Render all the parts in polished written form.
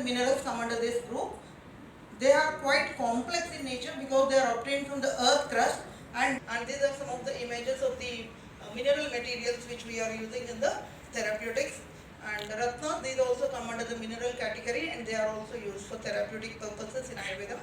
minerals come under this group. They are quite complex in nature because they are obtained from the earth crust, and these are some of the images of the mineral materials which we are using in the therapeutics. And Ratna, these also come under the mineral category, and they are also used for therapeutic purposes in Ayurveda.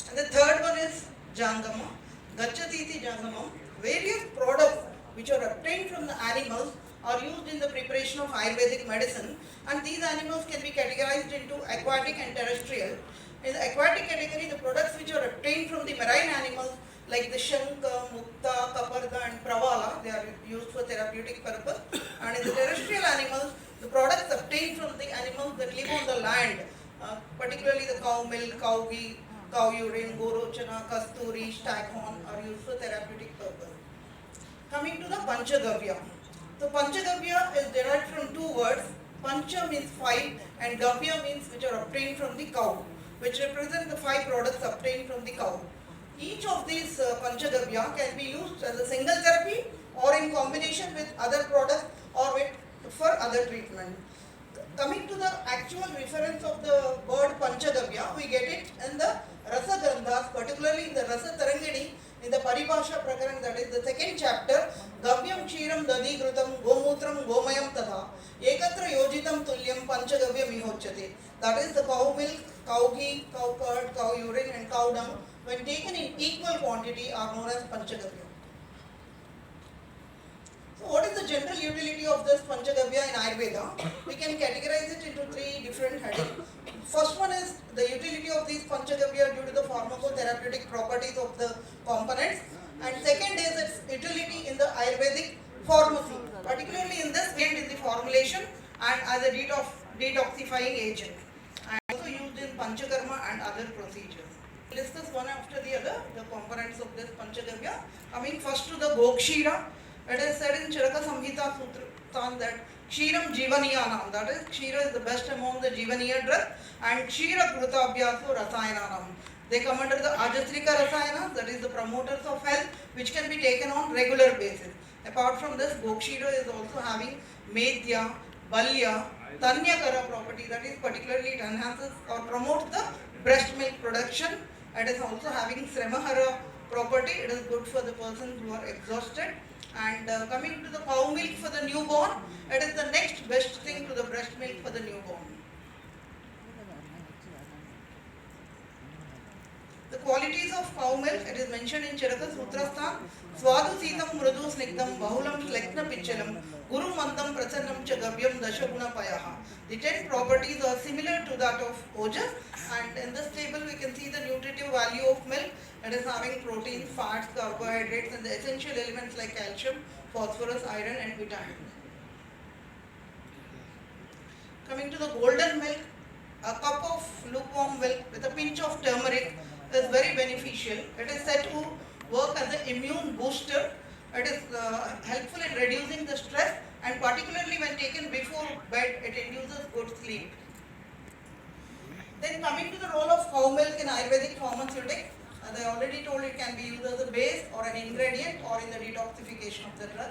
And the third one is Jangama, Gachatiti Jangamam. Various products which are obtained from the animals are used in the preparation of Ayurvedic medicine, and these animals can be categorized into aquatic and terrestrial. In the aquatic category, the products which are obtained from the marine animals like the Shanka, Mukta, Kaparda and Pravala, they are used for therapeutic purpose. And in the terrestrial animals, the products obtained from the animals that live on the land, particularly the cow milk, cow ghee, cow urine, Gorochana, Kasturi, staghorn are used for therapeutic purpose. Coming to the Panchagavya. So Panchagavya is derived from two words. Pancha means five and Gavya means which are obtained from the cow, which represent the five products obtained from the cow. Each of these Panchagavya can be used as a single therapy or in combination with other products or for other treatment. Coming to the actual reference of the word Panchagavya, we get it in the Rasa Granthas, particularly in the Rasa Tarangini, in the Paribhasha Prakaran, that is the second chapter. Gavyam Kshiram Dadi Grutam Gomutram Gomayam Tadha Ekatra Yojitam Tulyam Panchagavya Mihochyate. That is the cow milk, cow ghee, cow curd, cow urine and cow dung, when taken in equal quantity, are known as Panchagavya. So what is the general utility of this Panchagavya in Ayurveda? We can categorize it into three different headings. First one is the utility of these Panchagavya due to the pharmacotherapeutic properties of the components, and second is its utility in the Ayurvedic pharmacy, particularly in this and in the formulation and as a detoxifying agent, and also used in Panchakarma and other procedures. We'll discuss one after the other the components of this Panchagavya. Coming first to the Gokshira. It is said in Charaka Samhita Sutra that Kshiram Jivaniyanam, that is, Kshira is the best among the Jivaniya drugs, and Kshira Krutabhyaso Rasayananam. They come under the Ajastrika Rasayana, that is the promoters of health, which can be taken on regular basis. Apart from this, Gokshira is also having Medhya, Balya, Tanyakara property, that is particularly it enhances or promotes the breast milk production. It is also having Sramahara property, it is good for the persons who are exhausted. And coming to the cow milk for the newborn, it is the next best thing to the breast milk for the newborn. The qualities of cow milk, it is mentioned in Charaka Sutrasthan. Swadu Sitam Mrudu Snigdam Bahulam Slekna Pichalam Guru Mandam Prasannam Chagavyam Dashaguna Payaha. The 10 properties are similar to that of Ojas, and in this table we can see the nutritive value of milk. It is having protein, fats, carbohydrates and the essential elements like calcium, phosphorus, iron and vitamins. Coming to the golden milk, a cup of lukewarm milk with a pinch of turmeric is very beneficial. It is said to work as an immune booster. It is helpful in reducing the stress, and particularly when taken before bed, it induces good sleep. Then coming to the role of cow milk in Ayurvedic pharmaceutics, as I already told, it can be used as a base or an ingredient or in the detoxification of the drug.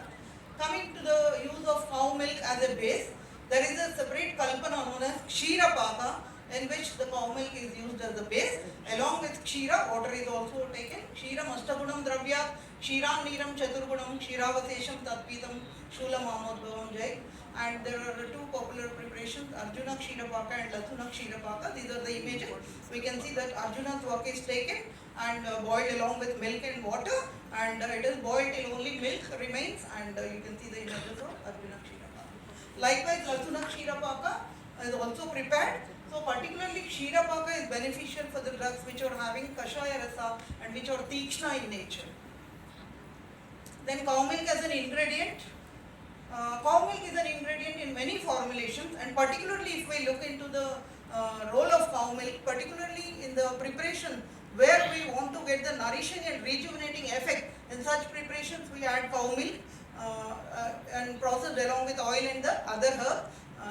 Coming to the use of cow milk as a base, there is a separate kalpana known as Kshira Paka, in which the cow milk is used as a base. Along with Kshira, water is also taken. Kshira Ashtagunam Dravya, Kshiram Niram Chaturgunam, Kshiravasesham Tatpitam, Shulam Amodbhavam Jai. And there are two popular preparations, Arjuna Kshira Paka and Lasuna Kshira Paka. These are the images. We can see that Arjuna's work is taken and boiled along with milk and water, and it is boiled till only milk remains, and you can see the images of Arjuna Kshira Paka. Likewise, Lasuna Kshira Paka is also prepared. So particularly Kshira Paka is beneficial for the drugs which are having Kashaya Rasa and which are Tikshna in nature. Then cow milk as an ingredient. Cow milk is an ingredient in many formulations, and particularly if we look into the role of cow milk, particularly in the preparation where we want to get the nourishing and rejuvenating effect, in such preparations we add cow milk and processed along with oil and the other herbs.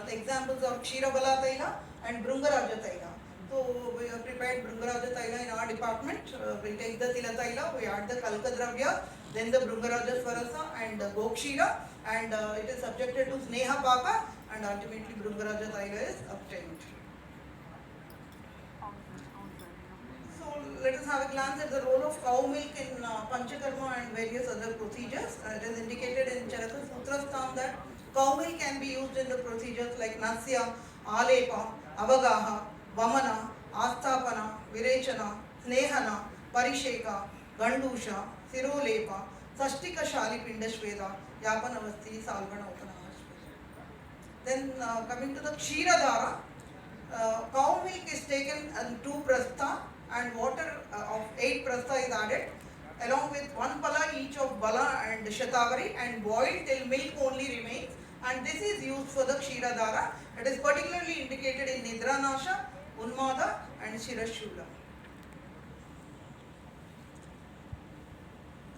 The examples are Kshiravalla Taila and Bhrungaraja Taila. So we have prepared Bhrungaraja Taila in our department. We take the Tila Taila, we add the Kalka Dravya, then the Bhrungaraja Swarasa and the Gokshira, and it is subjected to Sneha Paka, and ultimately Bhrungaraja Taila is obtained. So let us have a glance at the role of cow milk in Panchakarma and various other procedures. It is indicated in Charaka Sutrastham that cow milk can be used in the procedures like Nasya, Alepa, Avagaha, Vamana, Asthapana, Virechana, Snehana, Parisheka, Gandusha, Sirolepa, Sashtika Shali Pindashveda, Yapanavasti, Salvana Upanavashveda. Then coming to the Kshiradhara, cow milk is taken and 2 prastha and water of 8 prastha is added along with 1 pala each of bala and shatavari and boiled till milk only remains, and this is used for the Kshiradhara. It is particularly indicated in Nidranasha, Unmada and Shirashula.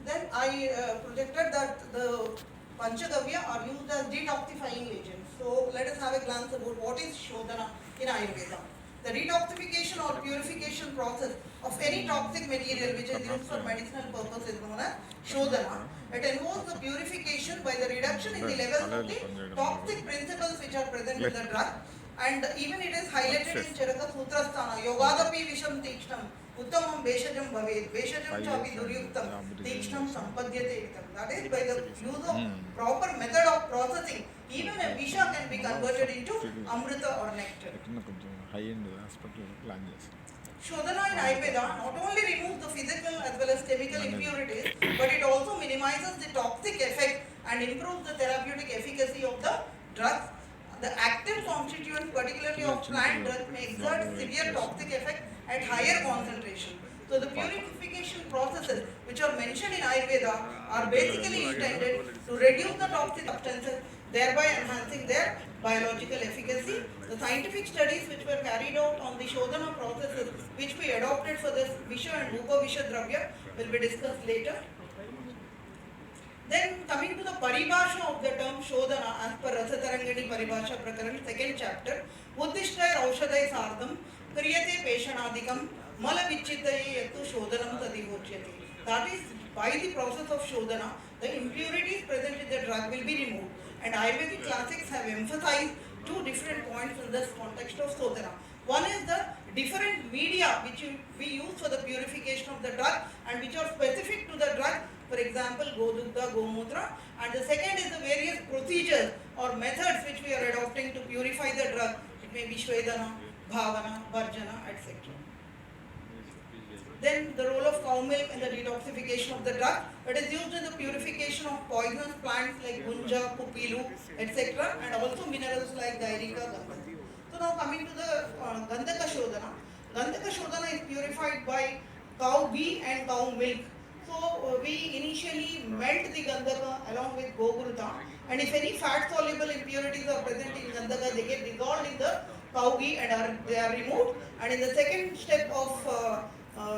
Then I projected that the Panchagavya are used as detoxifying agents. So let us have a glance about what is Shodhana in Ayurveda. The detoxification or purification process of any toxic material which is used for medicinal purpose is known as Shodhana. It involves the purification by the reduction in the levels of the toxic principles which are present in the drug, and even it is highlighted in Charaka Sutrasthana, Yogadapi Visham Tikshnam, Uttamam Veshajam Bhaved, Veshajam Chapi Duryuktam, Tikshnam Sampadhyate Vitam. That is, by the use of proper method of processing, even a Visha can be converted into Amrita or nectar. High-end hospital plan చేస్తాం. Shodhana in Ayurveda not only removes the physical as well as chemical impurities, but it also minimizes the toxic effect and improves the therapeutic efficacy of the drugs. The active constituents, particularly of plant drugs, may exert severe toxic effect at higher concentration. So the purification processes which are mentioned in Ayurveda are basically intended to reduce the toxic substances, thereby enhancing their biological efficacy. The scientific studies which were carried out on the Shodhana processes which we adopted for this Visha and Upavisha Dravya will be discussed later. Then coming to the paribhasha of the term Shodhana as per Rasatarangani Paribhasha Prakaran, 2nd chapter, Uddishtay Aushadai Sardam, Kriyate Peshanadikam, Malavichitaye Yattu Shodhanam Tadivochyate. That is, by the process of Shodhana, the impurities present in the drug will be removed. And Ayurvedic classics have emphasized 2 different points in this context of Shodhana. One is the different media which we use for the purification of the drug and which are specific to the drug, for example, Godugdha, Gomutra. And the second is the various procedures or methods which we are adopting to purify the drug. It may be Shvedana, Bhavana, Varjana, etc. Then the role of cow milk in the detoxification of the drug. It is used in the purification of poisonous plants like Gunja, Pupilu, etc. and also minerals like Gairika, Gandhaka. So now coming to the Gandhaka Shodhana. Gandhaka Shodhana is purified by cow ghee and cow milk. So we initially melt the Gandhaka along with Gogruta, and if any fat soluble impurities are present in Gandhaka, they get dissolved in the cow ghee and they are removed. And in the second step of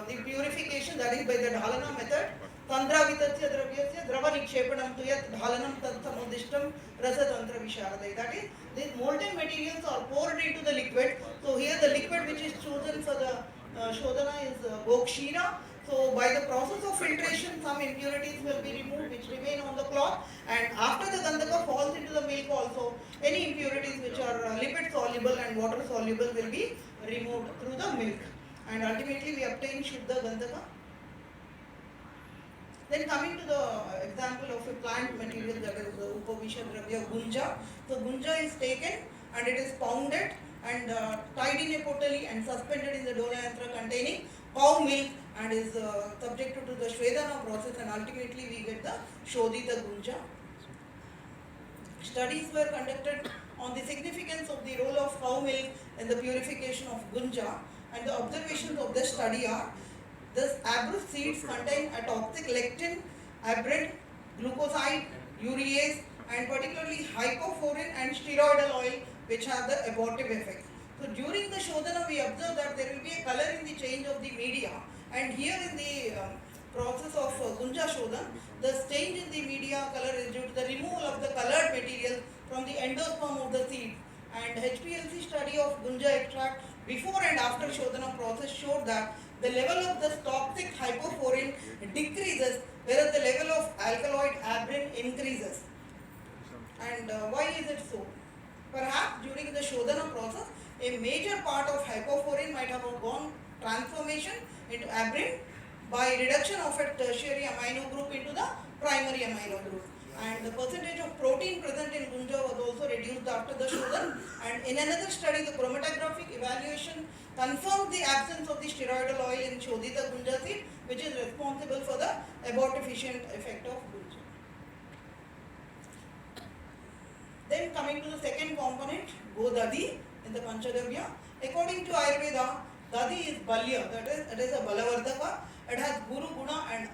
the purification, that is by the Dhalana method, Tandravitasya Dravyasya Drava Nikshepanam Tuyat Dhalanam Tat Samudishtam Rasa Tantra Visharadai. That is, these molten materials are poured into the liquid. So here the liquid which is chosen for the Shodhana is Gokshira. So by the process of filtration, some impurities will be removed which remain on the cloth, and after the Gandhaka falls into the milk also, any impurities which are lipid soluble and water soluble will be removed through the milk. And ultimately we obtain Shuddha Gandhaka. Then coming to the example of a plant material, that is the Upavisha Dravya Gunja. So Gunja is taken and it is pounded and tied in a potali and suspended in the Dolayantra containing cow milk and is subjected to the Shvedana process, and ultimately we get the Shodhita Gunja. Studies were conducted on the significance of the role of cow milk in the purification of Gunja, and the observations of this study are: this abrus seeds contain a toxic lectin, abrid, glucoside, urease, and particularly hypoflorin and steroidal oil which have the abortive effect. So during the Shodhana we observe that there will be a color in the change of the media, and here in the process of Gunja Shodhan, the change in the media color is due to the removal of the colored material from the endosperm of the seed. And HPLC study of Gunja extract before and after Shodhana process showed that the level of the toxic hypoflorin decreases, whereas the level of alkaloid abrin increases. And why is it so? Perhaps during the Shodhana process, a major part of hypophorin might have gone transformation into aberrant by reduction of a tertiary amino group into the primary amino group. And the percentage of protein present in gunja was also reduced after the Shodhan. And in another study, the chromatographic evaluation confirmed the absence of the steroidal oil in Shodhita gunja seed, which is responsible for the abortifacient effect of gunja. Then coming to the second component, Godadi in the Panchagavya. According to Ayurveda, Dadi is Balya, that is, it is a Balavardhaka. It has Guru Guna and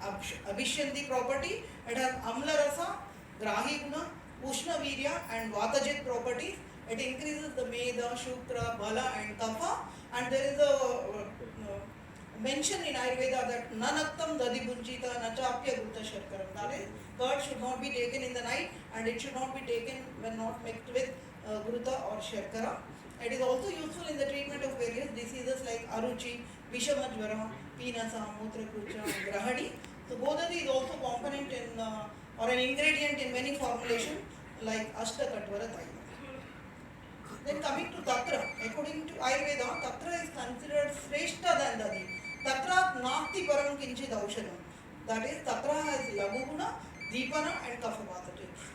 Abhishanti property. It has Amla Rasa, Grahi Guna, Ushna Virya and Vatajit properties. It increases the Meda, Shukra, Bala and Kapha. And there is a mention in Ayurveda that Nanaktam Dadi Bunjita Nachapya Gutta Sharkaram. That is, curd should not be taken in the night and it should not be taken when not mixed with Gruta or Sharkara. It is also useful in the treatment of various diseases like Aruchi, Vishamajvara, Pinasa, Mutrakucha and Grahadi. So Godadi is also component in or an ingredient in many formulations like Ashtakatwara Taila. Then coming to Tatra, according to Ayurveda, Tatra is considered Sreshta than Dadi. Tatra Nasti Param Kinchid Aushadam. That is, Tatra has Laguguna, Deepana and Kaphavata.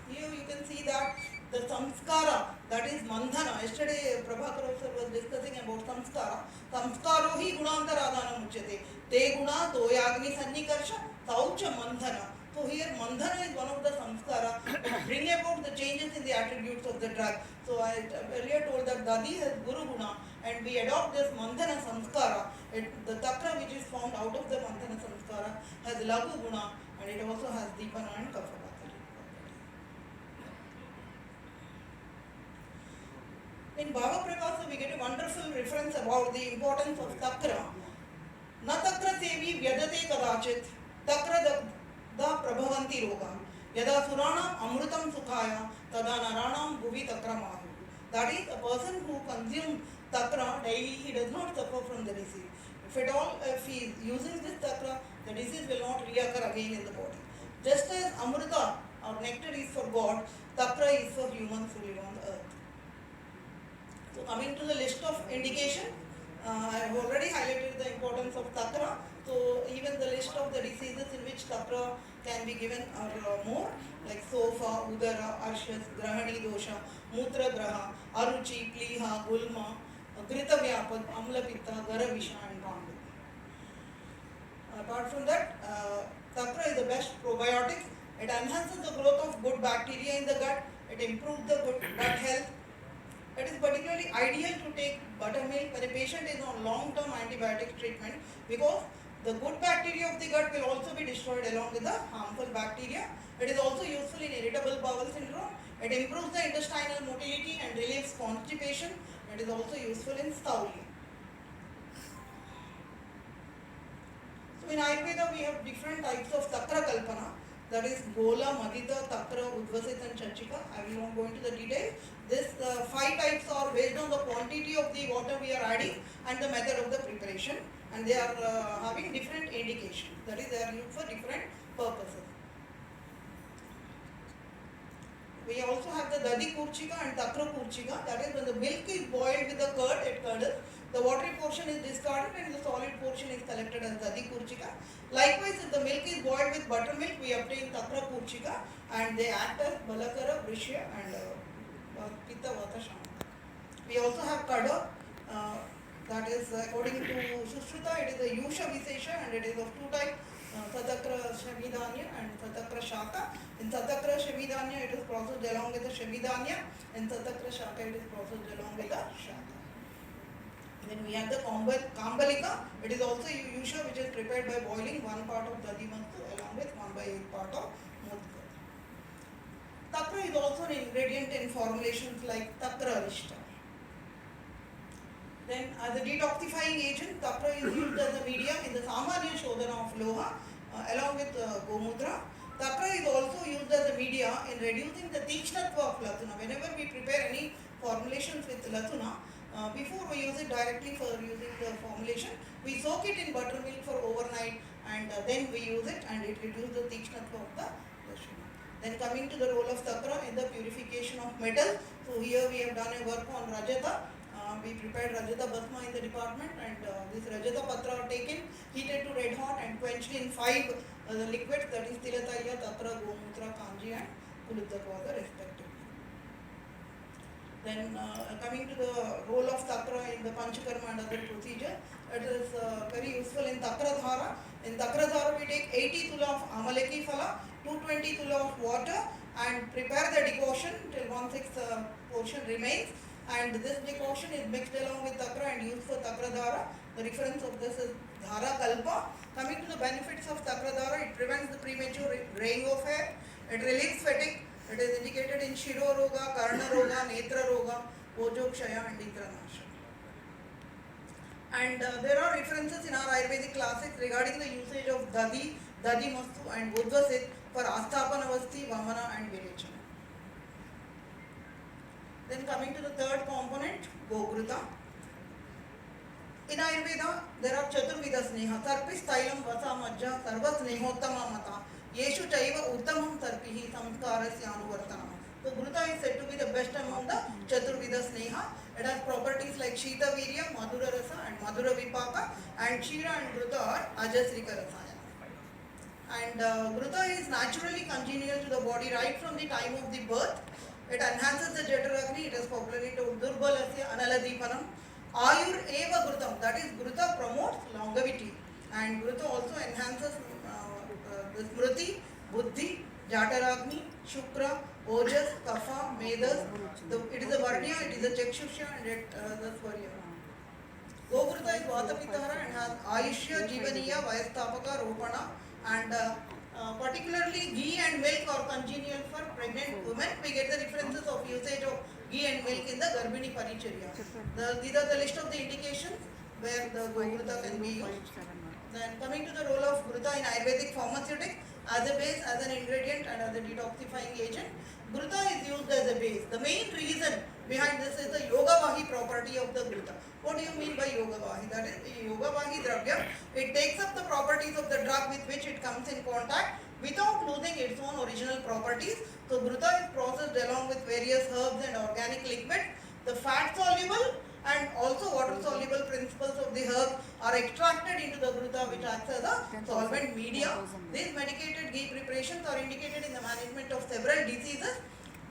Here you can see that the Samskara, that is Mandhana. Yesterday Prabhakar sir was discussing about Samskara. Samskaro hi gunantaradana muchyate. Te guna toyagni sannikarsha saucha Mandhana. So here Mandhana is one of the Samskara which bring about the changes in the attributes of the drug. So I earlier told that Dadi has Guru Guna and we adopt this Mandhana Samskara. The Tatra which is formed out of the Mandhana Samskara has Lagu Guna and it also has Deepana and Kaphavata. In Bhava Prakasa we get a wonderful reference about the importance of Takra. Na Takra sevi vyadate kadachit Takra da prabhavanti roga yada surana amrutam sukhaya tada naranam bhuvi takra mahu. That is, a person who consumes takra daily, he does not suffer from the disease. If at all, if he is using this takra, the disease will not reoccur again in the body. Just as amrita or nectar is for God, takra is for humans who live on the earth. So coming to the list of indication, I have already highlighted the importance of takra. So even the list of the diseases in which takra can be given are more, like sofa, udara, arshas, grahani dosha, mutra graha, aruchi, pliha, gulma, grita vyapad, amla pitta, garavisha and pandu. Apart from that, takra is the best probiotic. It enhances the growth of good bacteria in the gut. It improves the gut health. It is particularly ideal to take buttermilk when a patient is on long-term antibiotic treatment because the good bacteria of the gut will also be destroyed along with the harmful bacteria. It is also useful in irritable bowel syndrome. It improves the intestinal motility and relieves constipation. It is also useful in stoulia. So in Ayurveda we have different types of takra kalpana. That is Gola, Madita, Takra, Udvasit and Chachika. I will not go into the details. This 5 types are based on the quantity of the water we are adding and the method of the preparation. And they are having different indications. That is, they are used for different purposes. We also have the Dadi Kurchika and Takra Kurchika. That is, when the milk is boiled with the curd, it curdles. The watery portion is discarded and the solid portion is collected as Dadi Kurchika. Likewise, if the milk is boiled with buttermilk, we obtain Takra Kurchika and they act as Balakara, Vrishya and Pitta Vata Shama. We also have Kada. That is, according to Sushruta, it is a Yusha Visesha and it is of 2 types, Satakra Shamidanya and Satakra Shaka. In Satakra Shamidanya, it is processed along with the Shamidanya. In Satakra Shaka, it is processed along with the Shaka. Then we have the Kambalika. It is also Yusha which is prepared by boiling 1 part of Dadi Mastu along with 1/8 part of Mudka. Takra is also an ingredient in formulations like Takra Rishta. Then as a detoxifying agent, Takra is used as a media in the Samanya Shodhana of Loha along with Gomudra. Takra is also used as a media in reducing the Tichnatva of Latuna. Whenever we prepare any formulations with Latuna, before we use it directly for using the formulation, we soak it in buttermilk for overnight and then we use it and it reduces the Tichnatva of the sugar. Then coming to the role of Takra in the purification of metal. So here we have have done a work on Rajata. We prepared Rajata Bhasma in the department, and this Rajata Patra are taken, heated to red hot and quenched in 5 the liquids, that is Tilataya, Tatra, Gomutra, Kanji and Kuludakvada respectively. Then coming to the role of Takra in the Panchakarma and other procedure, it is very useful in Takra Dhara. In Takra Dhara we take 80 tula of Amalaki Phala, 220 tula of water and prepare the decoction till 1/6 portion remains, and this decoction is mixed along with Takra and used for Takra Dhara. The reference of this is Dhara Kalpa. Coming to the benefits of Takra Dhara, it prevents the premature graying of hair, it relieves fatigue. It is indicated in Shiro Roga, Karna Roga, Netra Roga, Ojo Kshaya and Intranasha. And there are references in our Ayurvedic classics regarding the usage of Dadi, Dadi Mastu and Udvasit for Asthapanavasti, Vamana and Virechana. Then coming to the third component, Gogruta. In Ayurveda, there are Chaturvida Sneha, Tarpis, Tailam, Vasa, Majja, Sarva Snehottama Mata. Yeshu Chaiva Uttamam Tarpihi Samskarasya Anuvartanam. So Gruta is said to be the best among the Chaturvida Sneha. It has properties like Shita Virya, Madhura Rasa and Madhura Vipaka, and Shira and Gruta are Ajasrika Rasayana. And Gruta is naturally congenial to the body right from the time of the birth. It enhances the Jataragni, it is popularly told Durbalasya Analadipanam. Ayur Eva Grutam, that is Gruta promotes longevity, and Gruta also enhances the Smriti, Buddhi, Jataragni, Shukra, Ojas, Kapha, Medas. It is a Varnya, it is a Chakshusha and the Swarya. Gogruta is Vatapitara and has Ayushya, Jivaniya, Vayastapaka, Ropana, and particularly ghee and milk are congenial for pregnant women. We get the references of usage of ghee and milk in the Garbhini Paricharya. These are the list of the indications where the Gogruta can be used. Then coming to the role of Gruta in Ayurvedic pharmaceutics, as a base, as an ingredient and as a detoxifying agent. Gruta is used as a base. The main reason behind this is the Yogavahi property of the Gruta. What do you mean by Yogavahi? That is, the Yogavahi Dravya, it takes up the properties of the drug with which it comes in contact without losing its own original properties. So Gruta is processed along with various herbs and organic liquids. The fat soluble and also water soluble principles of the herb are extracted into the Gruta, which acts as a solvent media. These medicated ghee preparations are indicated in the management of several diseases.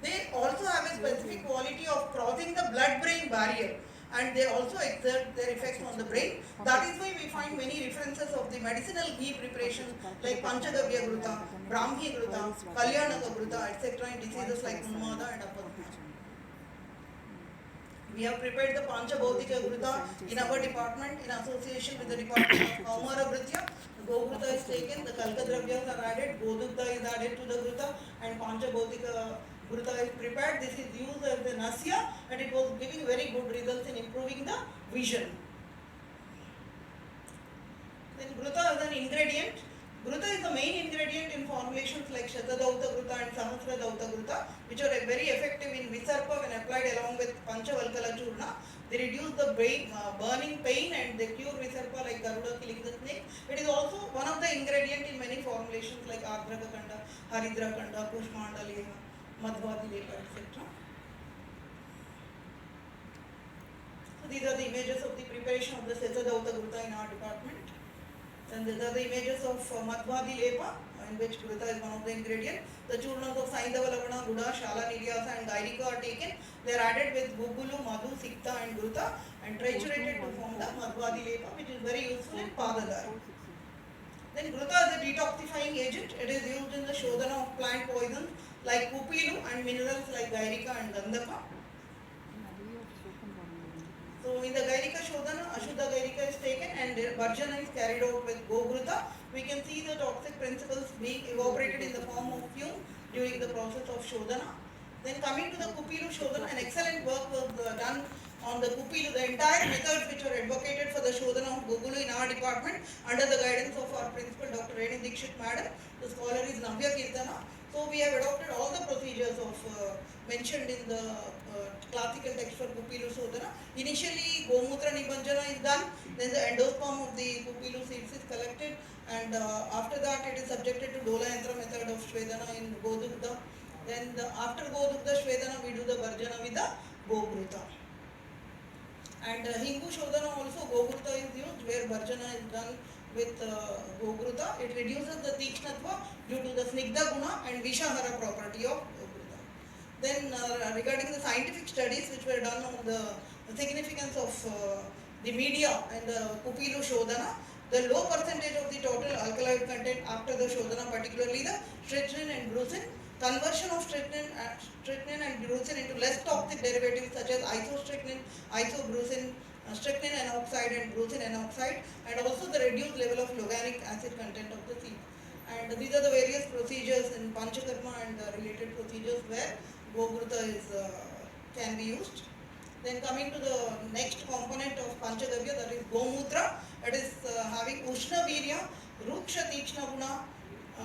They also have a specific quality of crossing the blood-brain barrier, and they also exert their effects on the brain. That is why we find many references of the medicinal ghee preparations like Panchagavya Gruta, Brahmi Gruta, Kalyanaka Gruta, etc. in diseases like Unmada and Apatma. We have prepared the Panchabhautika Gruta in our department in association with the Department of Kaumara Bhritya. The Gogruta is taken, the Kalka Dravyas are added, Godugdha is added to the Gruta, and Panchabhautika Gruta is prepared. This is used as the Nasya, and it was giving very good results in improving the vision. Then Gruta as an ingredient. Gruta is the main ingredient in formulations like Shatadauta Gruta and Sahasradauta Gruta, which are very effective in Visarpa when applied along with Panchavalkala Churna. They reduce the burning pain and they cure Visarpa like Garuda killing the snake. It is also one of the ingredients in many formulations like Ardraka Kanda, Haridra Kanda, Kushmanda Leha, Madhvadi Leha, etc. So these are the images of the preparation of the Shatadauta Gruta in our department. Then these are the images of Madhvadi Lepa, in which Gruta is one of the ingredients. The churnas of Saindava Lavana, Guda, Shala Niryasa and Gairika are taken. They are added with Gugulu, Madhu, Sikta and Gruta and triturated to form the Madhvadi Lepa, which is very useful in Padadara. Then Gruta is a detoxifying agent. It is used in the Shodhana of plant poisons like Kupilu and minerals like Gairika and Gandhaka. So in the Gairika Shodhana, Ashuddha Gairika is taken and Varjana is carried out with Gogruta. We can see the toxic principles being evaporated in the form of fume during the process of Shodhana. Then coming to the Kupilu Shodhana, an excellent work was done on the Kupilu. The entire methods which were advocated for the Shodhana of Gogulu in our department under the guidance of our principal Dr. Renu Dikshit Madam. The scholar is Navya Kirtana. So we have adopted all the procedures of mentioned in the classical text for Kupilu Shodhana. Initially, Gomutra Nibanjana is done, then the endosperm of the Kupilu seeds is collected, and after that it is subjected to Dola Yantra method of Shvedana in Godugdha. Then after Godugdha Shvedana, we do the Varjana with the Gogruta. And Hingu Shodhana also Gogruta is used where Bharjana is done with Gogruta. It reduces the Tikshnatva due to the Snigdha Guna and Vishahara property of Gogruta. Then regarding the scientific studies which were done on the significance of the media and the Kupilu Shodhana, the low percentage of the total alkaloid content after the Shodhana, particularly the strychnine and brucin, conversion of strychnine and brucin into less toxic derivatives such as isostrychnine, isobrucin, strychnine N oxide and brucin N oxide, and also the reduced level of organic acid content of the seed. And these are the various procedures in Panchakarma and related procedures where Gogruta can be used. Then coming to the next component of Panchagavya, that is Gomutra. It is having Ushna Virya, Ruksha Tikshna Guna,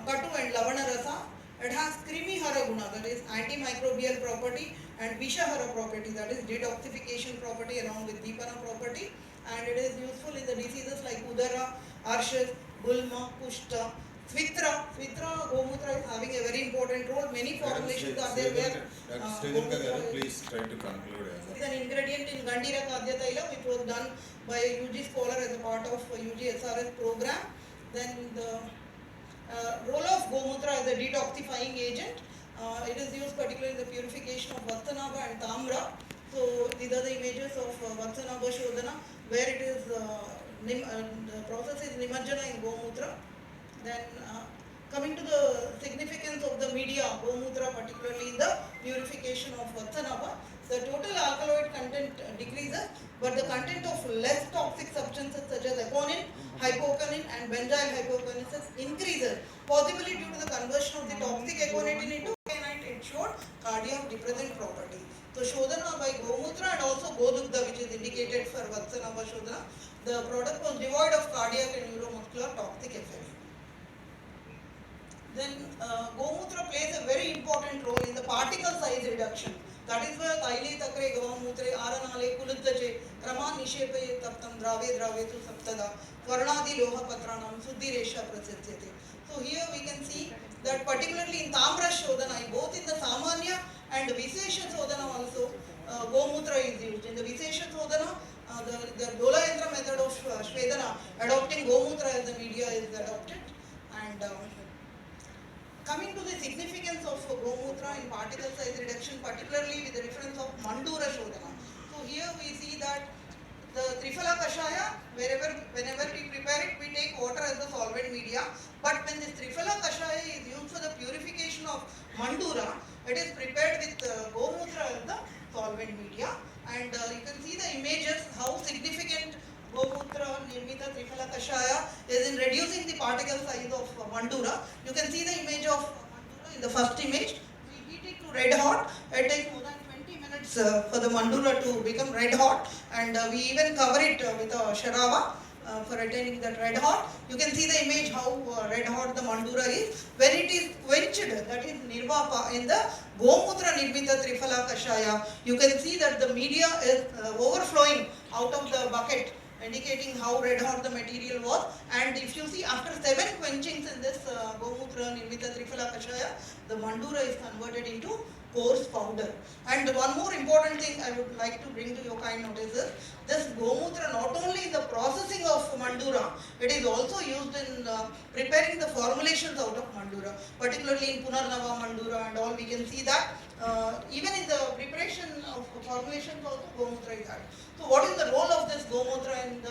Katu and Lavana Rasa. It has Krimihara Guna, that is antimicrobial property, and Vishahara property, that is detoxification property along with Deepana property. And it is useful in the diseases like Udara, Arshas, Gulma, Kushta, Svitra Gomutra is having a very important role. Many formulations are there where please try to conclude. It is an ingredient in Gandhira Khadya Taila which was done by a UG scholar as a part of UG SRS program. Then the role of Gomutra as a detoxifying agent. It is used particularly in the purification of Vatsanaba and Tamra. So these are the images of Vatsanaba Shodhana where it is the process is Nimarjana in Gomutra. Then coming to the significance of the media, Gomutra particularly in the purification of Vatsanaba, the total alkaloid content decreases, but the content of less toxic substances such as aconine, hypoconine and benzyl hypoconesis increases, possibly due to the conversion of the toxic aconitine into aconite. It showed cardiac depressant property. So Shodhana by Gomutra and also Godugdha, which is indicated for Vatsanaba Shodhana, the product was devoid of cardiac and neuromuscular toxic effects. Then Gomutra plays a very important role in the particle size reduction. That is why Taile Takre Gavamutre Aranale Kulutache Raman Nishepe Taptam Drave Dravetu Saptada Varnadi Loha Patranam Suddhiresha Prasatyate. So here we can see that particularly in Tamra Shodhana, both in the Samanya and Visesha Shodhana also, Gomutra is used. In the Visesha Shodhana, the Dola Yantra method of Shvedana, adopting Gomutra as the media is adopted. And coming to the significance of Gomutra in particle size reduction, particularly with the reference of Mandura Shodhana. So here we see that the Triphala Kashaya, whenever we prepare it, we take water as the solvent media. But when this Triphala Kashaya is used for the purification of Mandura, it is prepared with Gomutra as the solvent media. And you can see the images, how significant Gomutra Nirmita Triphala Kashaya is in reducing the particle size of Mandura. You can see the image of Mandura in the first image. We heat it to red hot. It takes more than 20 minutes for the Mandura to become red hot, and we even cover it with a Sharava for attaining that red hot. You can see the image how red hot the Mandura is. When it is quenched, that is Nirvapa, in the Gomutra Nirmita Triphala Kashaya, you can see that the media is overflowing out of the bucket, indicating how red hot the material was. And if you see, after 7 quenchings in this Gomutra Nirmita Triphala Kashaya, the Mandura is converted into coarse powder. And one more important thing I would like to bring to your kind notice is, this Gomutra not only in the processing of Mandura, it is also used in preparing the formulations out of Mandura, particularly in Punarnava Mandura and all. We can see that even in the preparation of formulations also Gomutra is added. So what is the role of this Gomutra in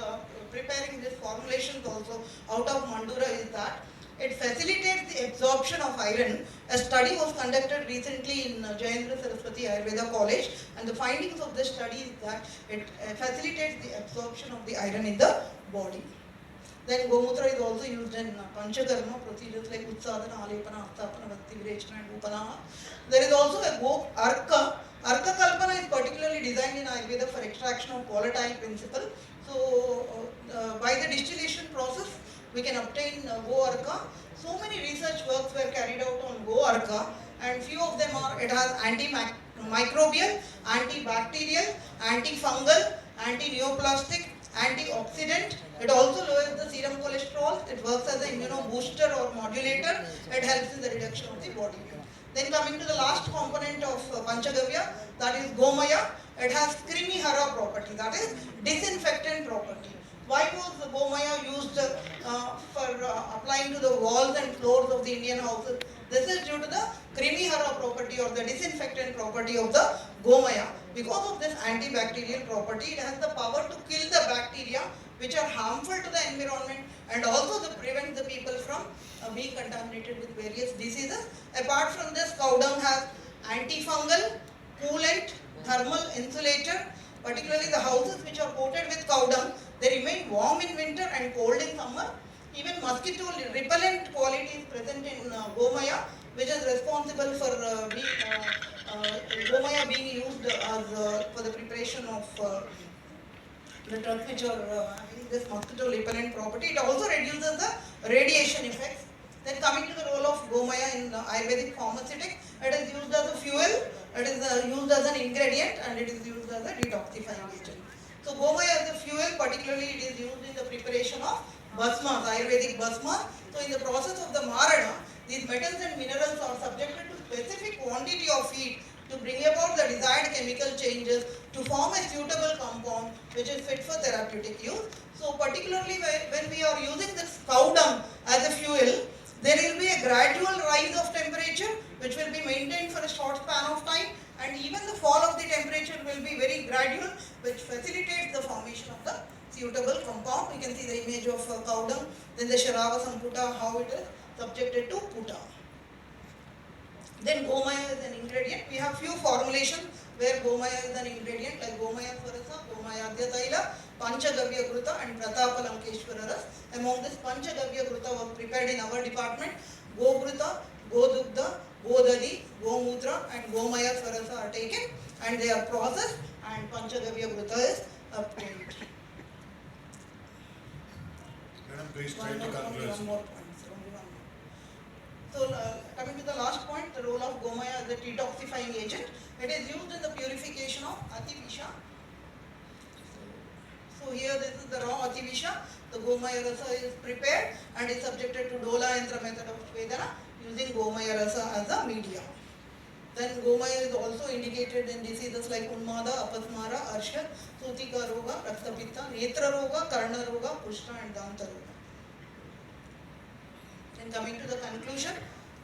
preparing this formulations also out of Mandura is that it facilitates the absorption of iron. A study was conducted recently in Jayendra Saraswati Ayurveda College, and the findings of this study is that it facilitates the absorption of the iron in the body. Then Gomutra is also used in Panchakarma procedures like Utsadana, Alepana, Astapana, Bhakti Virechana and Upanaha. There is also a Go Arka. Arka Kalpana is particularly designed in Ayurveda for extraction of volatile principle. So by the distillation process, we can obtain Go Arka. So many research works were carried out on Go Arka, and few of them are, it has antimicrobial, antibacterial, antifungal, anti-neoplastic, antioxidant. It also lowers the serum cholesterol. It works as an immunobooster or modulator. It helps in the reduction of the body weight. Then coming to the last component of Panchagavya, that is Gomaya. it has Krimihara property, that is disinfectant property. Why was the Gomaya used for applying to the walls and floors of the Indian houses? This is due to the Krimihara property or the disinfectant property of the Gomaya. Because of this antibacterial property, it has the power to kill the bacteria which are harmful to the environment and also to prevent the people from being contaminated with various diseases. Apart from this, cow dung has antifungal, coolant, thermal insulator. Particularly the houses which are coated with cow dung, they remain warm in winter and cold in summer. Even mosquito repellent quality is present in Gomaya, which is responsible for Gomaya being used as for the preparation of the drugs which are having this mosquito repellent property. It also reduces the radiation effects. Then coming to the role of Gomaya in Ayurvedic pharmaceutic, it is used as a fuel, it is used as an ingredient, and it is used as a detoxifying agent. So Gomaya as a fuel, particularly it is used in the preparation of bhasmas, Ayurvedic bhasmas. So in the process of the marana, these metals and minerals are subjected to specific quantity of heat to bring about the desired chemical changes to form a suitable compound which is fit for therapeutic use. So particularly when we are using this cow dung as a fuel, there will be a gradual rise of temperature which will be maintained for a short span of time, and even the fall of the temperature will be very gradual, which facilitates the formation of the suitable compound. You can see the image of cow dung, then the Sharava Samputa, how it is subjected to puta. Then Gomaya is an ingredient. We have few formulations where Gomaya is an ingredient like Gomaya Swarasa, Gomaya Adhyataila, Panchagavya Gruta and Pratapa Lankeshwara Ras. Among this Panchagavya Gruta was prepared in our department. Gogruta, Godugdha, Godadi, Gomutra and Gomaya Swarasa are taken and they are processed and Panchagavya Gruta is obtained. Madam, please try to conclude. One more point, sir, only one more. So coming to the last point, the role of Gomaya as a detoxifying agent. It is used in the purification of Ativisha. So here this is the raw Ativisha. The Gomaya Rasa is prepared and is subjected to Dola Yantra method of Vedana using Gomaya Rasa as a media. Then Gomaya is also indicated in diseases like Unmada, Apasmara, Arshad, Sutika Roga, Raktapitta, Netra Roga, Karna Roga, Pushta and Danta Roga. Then coming to the conclusion,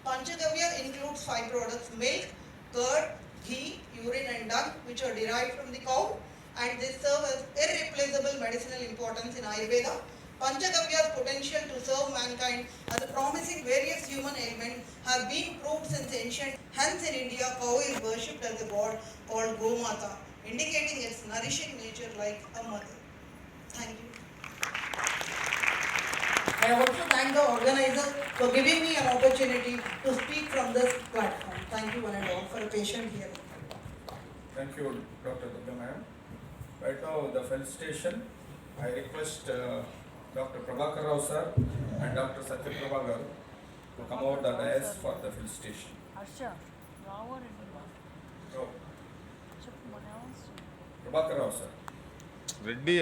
Panchagavya includes 5 products: milk, curd, ghee, urine and dung, which are derived from the cow, and they serve as irreplaceable medicinal importance in Ayurveda. Panchagavya's potential to serve mankind as a promising various human ailments has been proved since ancient. Hence in India, cow is worshipped as a god called Gomata, indicating its nourishing nature like a mother. Thank you. I also thank the organizer for giving me an opportunity to speak from this platform. Thank you one and all for a patient hearing. Thank you, Dr. Durga ma'am. Right now, the felicitation, I request Dr. Prabhakar Rao sir and Dr. Satya Prabha garu to come over the dais for the felicitation. Harsha రావాలండి So, చెప్పు మన Prabhakar Rao sir. Reddy